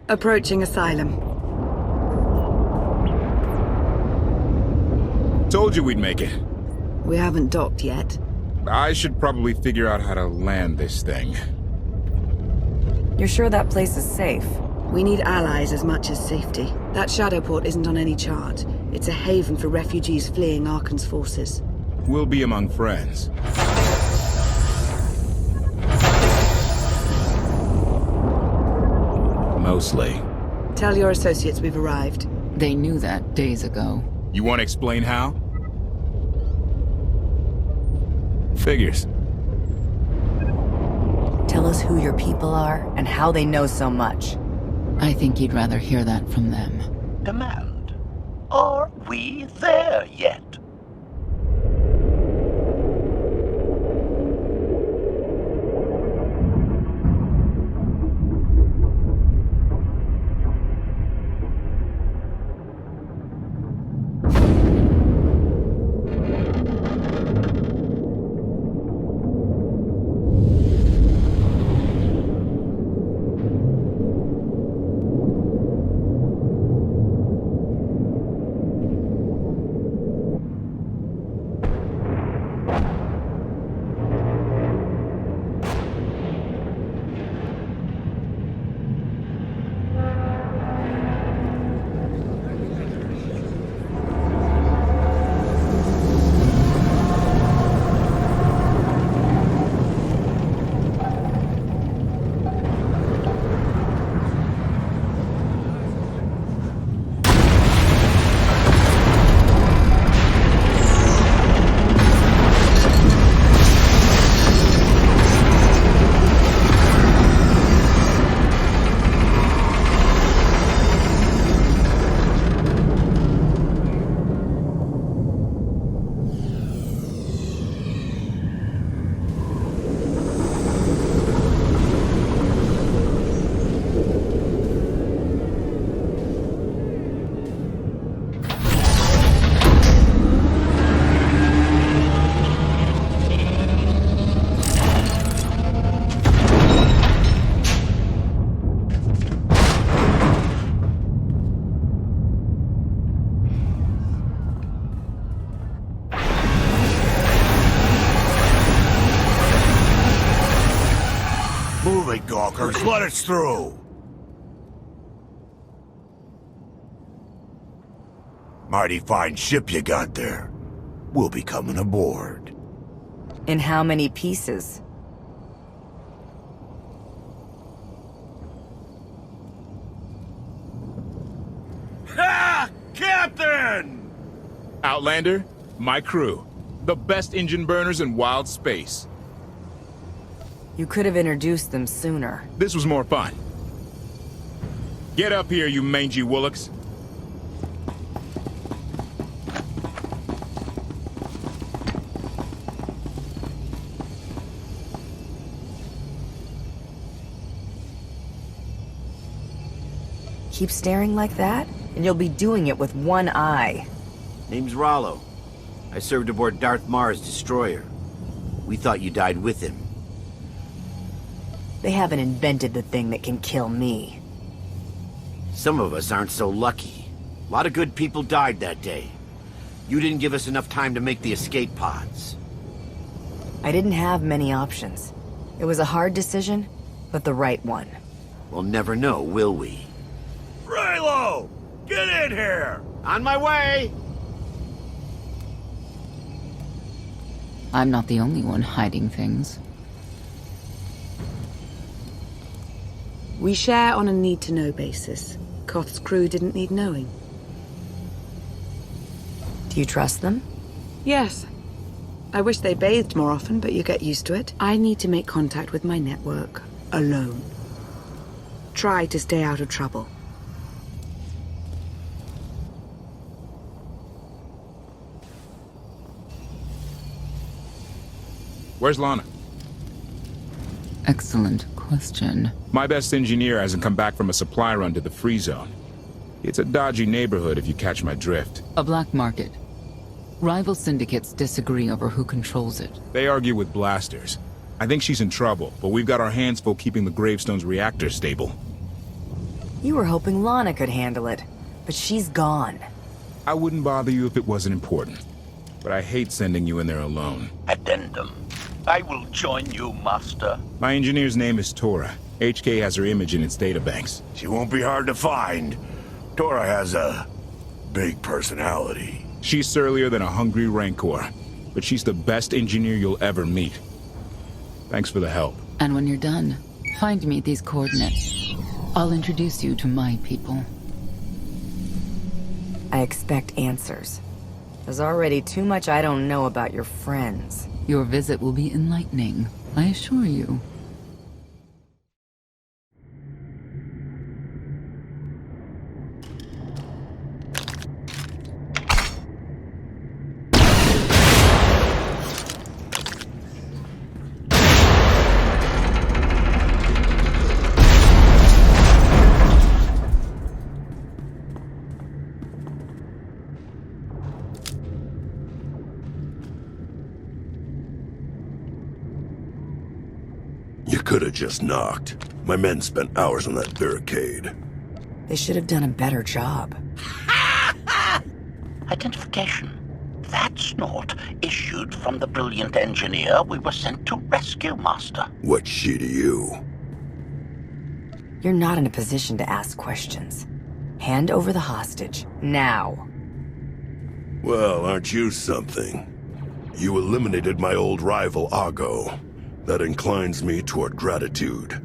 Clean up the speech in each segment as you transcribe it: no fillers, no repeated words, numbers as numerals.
Approaching Asylum. Told you we'd make it. We haven't docked yet. I should probably figure out how to land this thing. You're sure that place is safe? We need allies as much as safety. That shadow port isn't on any chart. It's a haven for refugees fleeing Arkan's forces. We'll be among friends. Mostly. Tell your associates we've arrived. They knew that days ago. You want to explain how? Figures. Tell us who your people are and how they know so much. I think you'd rather hear that from them. Demand. Are we there yet? Gawkers, let us through! Mighty fine ship you got there. We'll be coming aboard. In how many pieces? Ha! Captain! Outlander, my crew. The best engine burners in wild space. You could have introduced them sooner. This was more fun. Get up here, you mangy woolocks. Keep staring like that, and you'll be doing it with one eye. Name's Rollo. I served aboard Darth Marr's destroyer. We thought you died with him. They haven't invented the thing that can kill me. Some of us aren't so lucky. A lot of good people died that day. You didn't give us enough time to make the escape pods. I didn't have many options. It was a hard decision, but the right one. We'll never know, will we? Raylo! Get in here! On my way! I'm not the only one hiding things. We share on a need-to-know basis. Koth's crew didn't need knowing. Do you trust them? Yes. I wish they bathed more often, but you get used to it. I need to make contact with my network. Alone. Try to stay out of trouble. Where's Lana? Excellent question. My best engineer hasn't come back from a supply run to the free zone. It's a dodgy neighborhood if you catch my drift. A black market. Rival syndicates disagree over who controls it. They argue with blasters. I think she's in trouble, but we've got our hands full keeping the Gravestone's reactor stable. You were hoping Lana could handle it, but she's gone. I wouldn't bother you if it wasn't important. But I hate sending you in there alone. Addendum. I will join you, Master. My engineer's name is Tora. HK has her image in its databanks. She won't be hard to find. Tora has a big personality. She's surlier than a hungry rancor, but she's the best engineer you'll ever meet. Thanks for the help. And when you're done, find me at these coordinates. I'll introduce you to my people. I expect answers. There's already too much I don't know about your friends. Your visit will be enlightening, I assure you. You could have just knocked. My men spent hours on that barricade. They should have done a better job. Identification. That's not issued from the brilliant engineer we were sent to rescue, Master. What's she to you? You're not in a position to ask questions. Hand over the hostage, now. Well, aren't you something? You eliminated my old rival, Ago. That inclines me toward gratitude.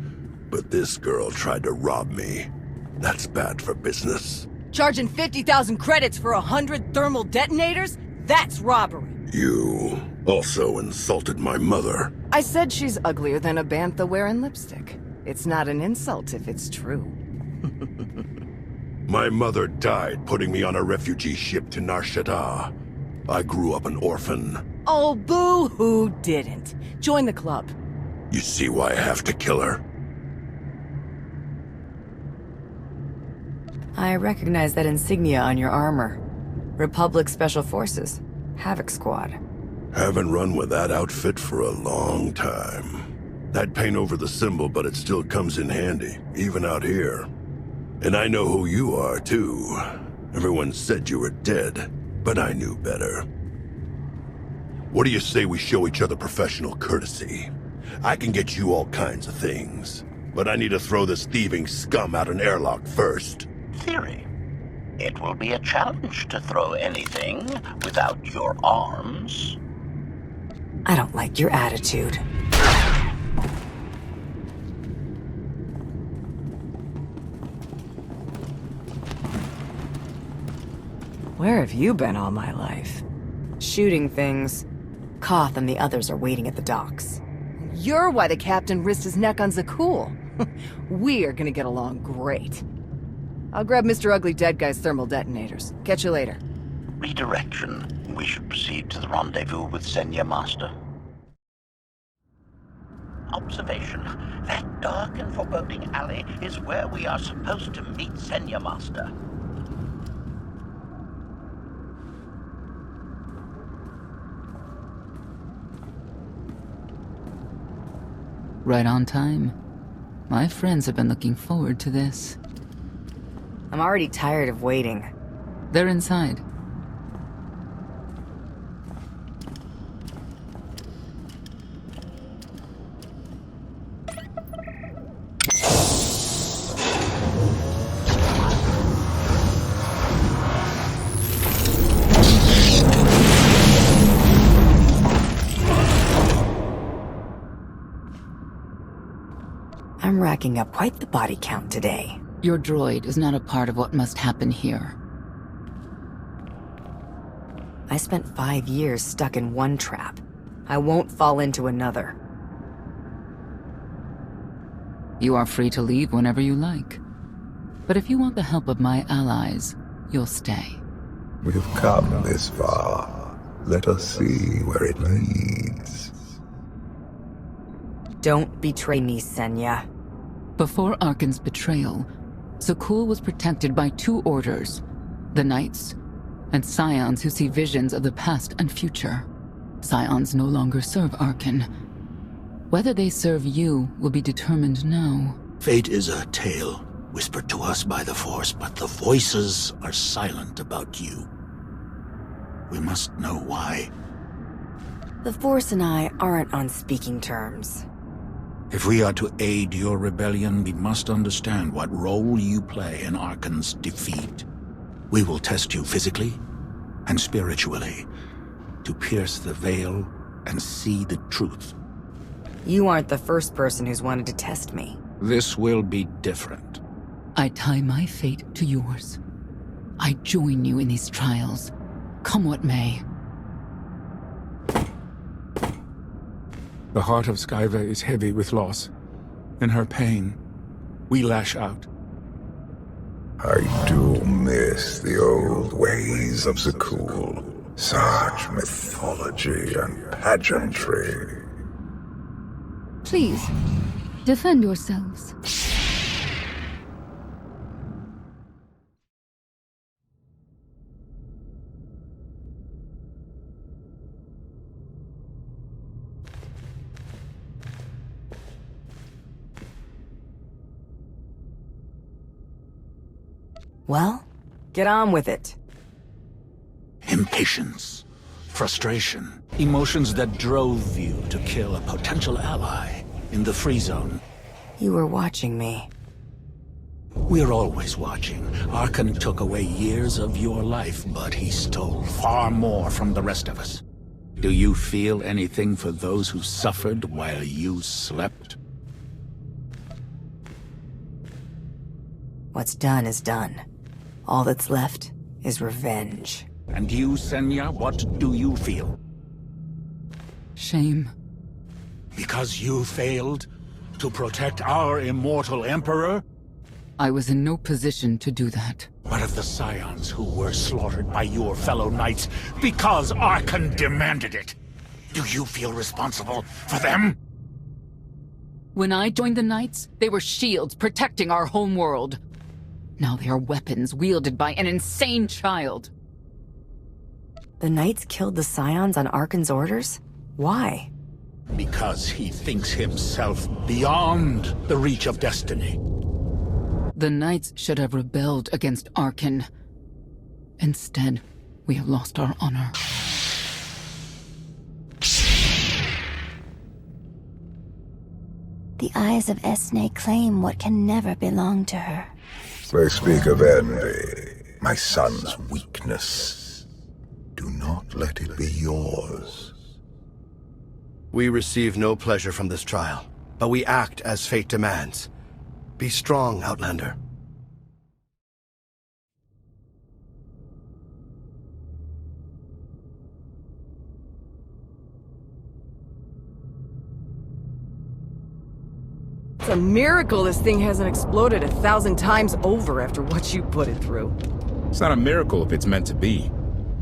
But this girl tried to rob me. That's bad for business. Charging 50,000 credits for 100 thermal detonators? That's robbery. You also insulted my mother. I said she's uglier than a bantha wearing lipstick. It's not an insult if it's true. My mother died putting me on a refugee ship to Nar Shaddaa. I grew up an orphan. Oh, boo-hoo didn't. Join the club. You see why I have to kill her? I recognize that insignia on your armor. Republic Special Forces. Havoc Squad. Haven't run with that outfit for a long time. I'd paint over the symbol, but it still comes in handy, even out here. And I know who you are, too. Everyone said you were dead, but I knew better. What do you say we show each other professional courtesy? I can get you all kinds of things, but I need to throw this thieving scum out an airlock first. Theory. It will be a challenge to throw anything without your arms. I don't like your attitude. Where have you been all my life? Shooting things. Koth and the others are waiting at the docks. You're why the captain risked his neck on Zakul. We're gonna get along great. I'll grab Mr. Ugly Dead Guy's thermal detonators. Catch you later. Redirection. We should proceed to the rendezvous with Senya, Master. Observation. That dark and foreboding alley is where we are supposed to meet Senya, Master. Right on time. My friends have been looking forward to this. I'm already tired of waiting. They're inside. I'm racking up quite the body count today. Your droid is not a part of what must happen here. I spent 5 years stuck in one trap. I won't fall into another. You are free to leave whenever you like. But if you want the help of my allies, you'll stay. We've come this far. Let us see where it leads. Don't betray me, Senya. Before Arkan's betrayal, Zakul was protected by 2 orders, the Knights, and Scions who see visions of the past and future. Scions no longer serve Arkan. Whether they serve you will be determined now. Fate is a tale whispered to us by the Force, but the voices are silent about you. We must know why. The Force and I aren't on speaking terms. If we are to aid your rebellion, we must understand what role you play in Arkan's defeat. We will test you physically and spiritually to pierce the veil and see the truth. You aren't the first person who's wanted to test me. This will be different. I tie my fate to yours. I join you in these trials, come what may. The heart of Skyva is heavy with loss. In her pain, we lash out. I do miss the old ways of Zakul. Such mythology and pageantry. Please, defend yourselves. Well, get on with it. Impatience, frustration, emotions that drove you to kill a potential ally in the free zone. You were watching me. We're always watching. Arkan took away years of your life, but he stole far more from the rest of us. Do you feel anything for those who suffered while you slept? What's done is done. All that's left is revenge. And you, Senya, what do you feel? Shame. Because you failed to protect our immortal Emperor? I was in no position to do that. What of the Scions who were slaughtered by your fellow knights because Arkan demanded it? Do you feel responsible for them? When I joined the Knights, they were shields protecting our homeworld. Now they are weapons wielded by an insane child. The Knights killed the Scions on Arkan's orders? Why? Because he thinks himself beyond the reach of destiny. The Knights should have rebelled against Arkan. Instead, we have lost our honor. The eyes of Esne claim what can never belong to her. They speak of envy, my son's weakness. Do not let it be yours. We receive no pleasure from this trial, but we act as fate demands. Be strong, Outlander. It's a miracle this thing hasn't exploded 1,000 times over after what you put it through. It's not a miracle if it's meant to be.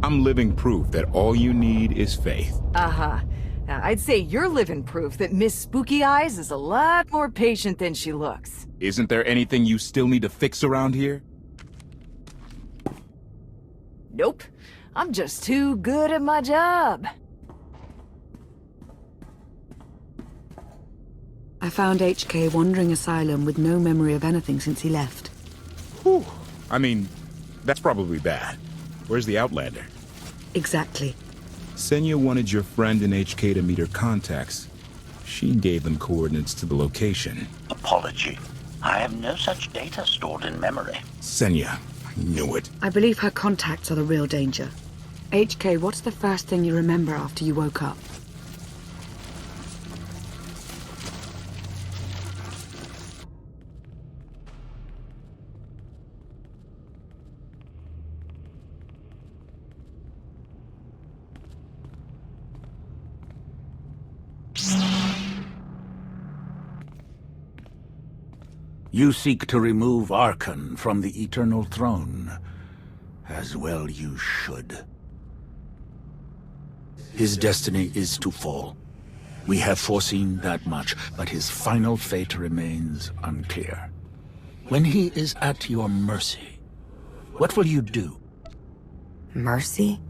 I'm living proof that all you need is faith. Uh-huh. Now, I'd say you're living proof that Miss Spooky Eyes is a lot more patient than she looks. Isn't there anything you still need to fix around here? Nope. I'm just too good at my job. I found HK wandering Asylum with no memory of anything since he left. Whew. I mean, that's probably bad. Where's the Outlander? Exactly. Senya wanted your friend in HK to meet her contacts. She gave them coordinates to the location. Apology. I have no such data stored in memory. Senya, I knew it. I believe her contacts are the real danger. HK, what's the first thing you remember after you woke up? You seek to remove Arkan from the Eternal Throne. As well you should. His destiny is to fall. We have foreseen that much, but his final fate remains unclear. When he is at your mercy, what will you do? Mercy?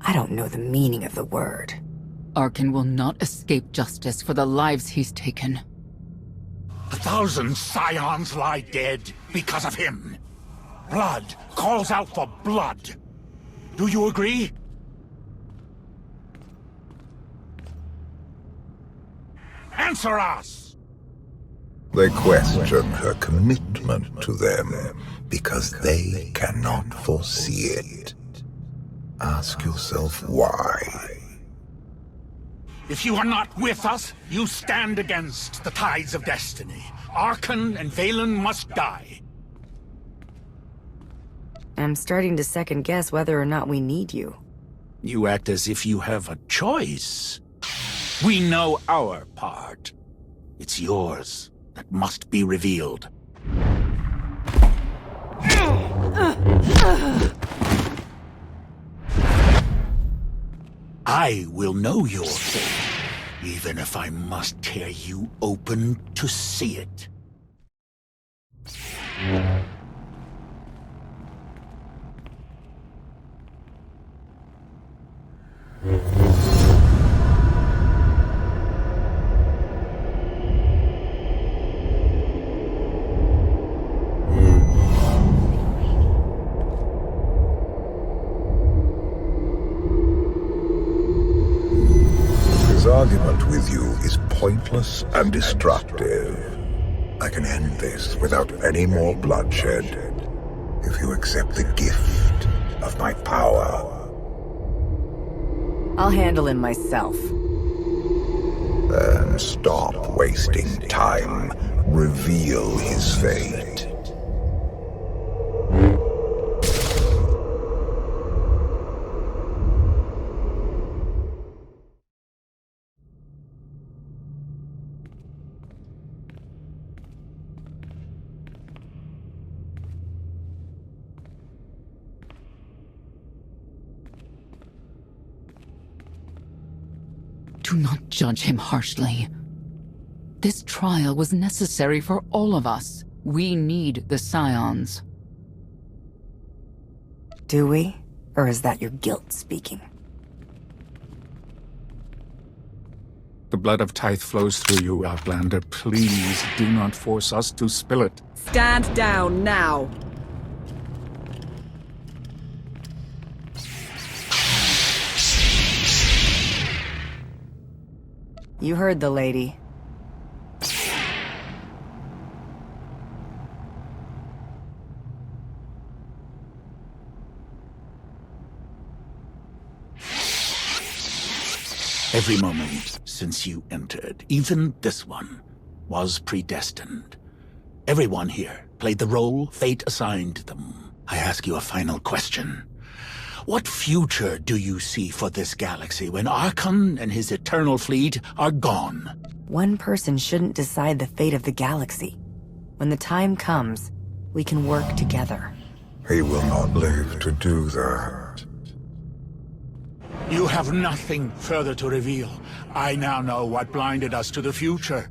I don't know the meaning of the word. Arkan will not escape justice for the lives he's taken. 1,000 scions lie dead because of him. Blood calls out for blood. Do you agree? Answer us! They question her commitment to them because they cannot foresee it. Ask yourself why. If you are not with us, you stand against the tides of destiny. Arkan and Valen must die. I'm starting to second guess whether or not we need you. You act as if you have a choice. We know our part. It's yours that must be revealed. I will know your fate, even if I must tear you open to see it. His argument with you is pointless and destructive. I can end this without any more bloodshed if you accept the gift of my power. I'll handle him myself. Then stop wasting time. Reveal his fate. Do not judge him harshly. This trial was necessary for all of us. We need the scions. Do we? Or is that your guilt speaking? The blood of Tithe flows through you, Outlander. Please do not force us to spill it. Stand down now. You heard the lady. Every moment since you entered, even this one, was predestined. Everyone here played the role fate assigned them. I ask you a final question. What future do you see for this galaxy when Arkan and his eternal fleet are gone? One person shouldn't decide the fate of the galaxy. When the time comes, we can work together. He will not live to do that. You have nothing further to reveal. I now know what blinded us to the future.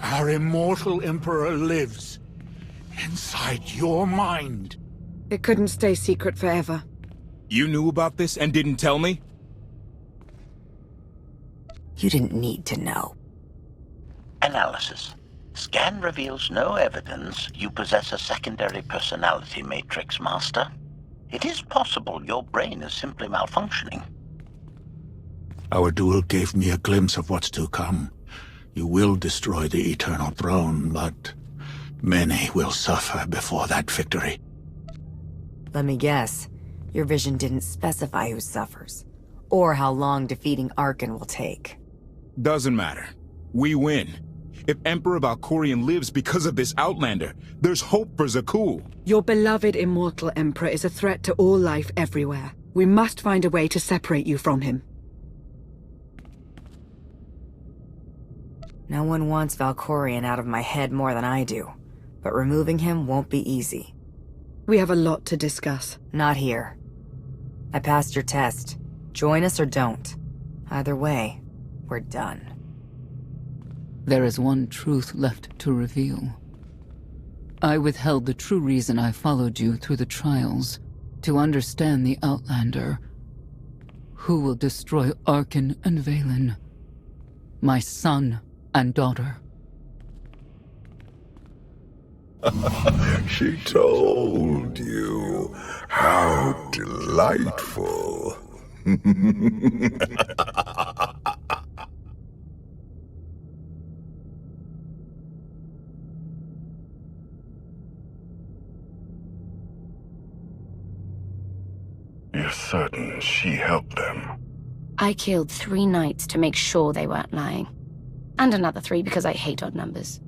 Our immortal Emperor lives inside your mind. It couldn't stay secret forever. You knew about this and didn't tell me? You didn't need to know. Analysis. Scan reveals no evidence you possess a secondary personality matrix, Master. It is possible your brain is simply malfunctioning. Our duel gave me a glimpse of what's to come. You will destroy the Eternal Throne, but many will suffer before that victory. Let me guess. Your vision didn't specify who suffers, or how long defeating Arkan will take. Doesn't matter. We win. If Emperor Valkorion lives because of this Outlander, there's hope for Zakul. Your beloved immortal Emperor is a threat to all life everywhere. We must find a way to separate you from him. No one wants Valkorion out of my head more than I do, but removing him won't be easy. We have a lot to discuss. Not here. I passed your test. Join us or don't. Either way, we're done. There is one truth left to reveal. I withheld the true reason I followed you through the trials, to understand the Outlander, who will destroy Arkan and Valen, my son and daughter. She told you. How delightful. You're certain she helped them? I killed 3 knights to make sure they weren't lying. And another 3 because I hate odd numbers.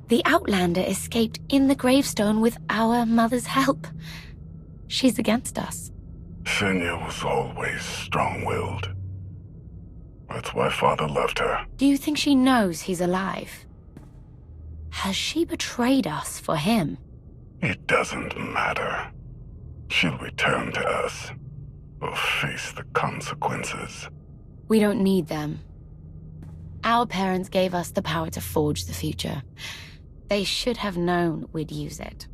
The Outlander escaped in the gravestone with our mother's help. She's against us. Senya was always strong-willed. That's why Father left her. Do you think she knows he's alive? Has she betrayed us for him? It doesn't matter. She'll return to us. We'll face the consequences. We don't need them. Our parents gave us the power to forge the future. They should have known we'd use it.